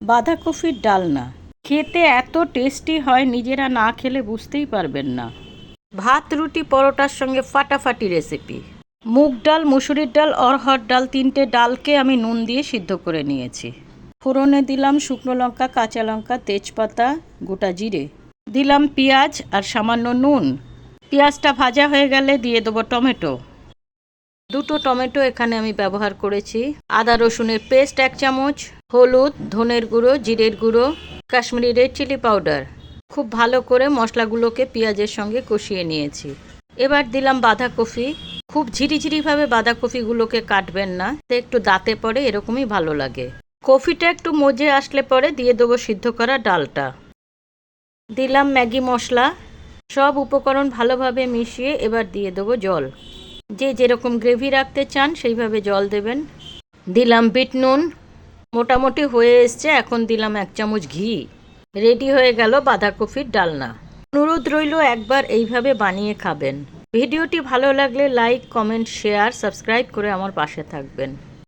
বাঁধাকপির ডালনা খেতে এত টেস্টি হয়, নিজেরা না খেলে বুঝতেই পারবেন না। ভাত, রুটি, পরোটার সঙ্গে ফাটাফাটি রেসিপি। মুগ ডাল, মুসুরির ডাল, অড়হর ডাল, 3টে ডালকে আমি নুন দিয়ে সিদ্ধ করে নিয়েছি। ফোড়নে দিলাম শুকনো লঙ্কা, কাঁচা লঙ্কা, তেজপাতা, গোটা জিরে, দিলাম পেঁয়াজ আর সামান্য নুন। পেঁয়াজটা ভাজা হয়ে গেলে দিয়ে দেবো টমেটো। 2টো টমেটো এখানে আমি ব্যবহার করেছি। আদা রসুনের পেস্ট 1 চামচ, হলুদ, ধনের গুঁড়ো, জিরের গুঁড়ো, কাশ্মীরি রেড চিলি পাউডার। খুব ভালো করে মশলাগুলোকে পেঁয়াজের সঙ্গে কষিয়ে নিয়েছি। এবার দিলাম বাঁধাকপি। খুব ঝিরিঝিরিভাবে বাঁধাকপিগুলোকে কাটবেন না, একটু দাঁতে পড়ে, এরকমই ভালো লাগে। কফিটা একটু মজে আসলে পরে দিয়ে দেবো সিদ্ধ করা ডালটা। দিলাম ম্যাগি মশলা। সব উপকরণ ভালোভাবে মিশিয়ে এবার দিয়ে দেবো জল। যে যেরকম গ্রেভি রাখতে চান সেইভাবে জল দেবেন। দিলাম বিট নুন। মোটামুটি হয়ে এসছে, এখন দিলাম 1 চামচ ঘি। রেডি হয়ে গেল বাঁধাকপির ডালনা। অনুরোধ রইল একবার এইভাবে বানিয়ে খাবেন। ভিডিওটি ভালো লাগলে লাইক, কমেন্ট, শেয়ার, সাবস্ক্রাইব করে আমার পাশে থাকবেন।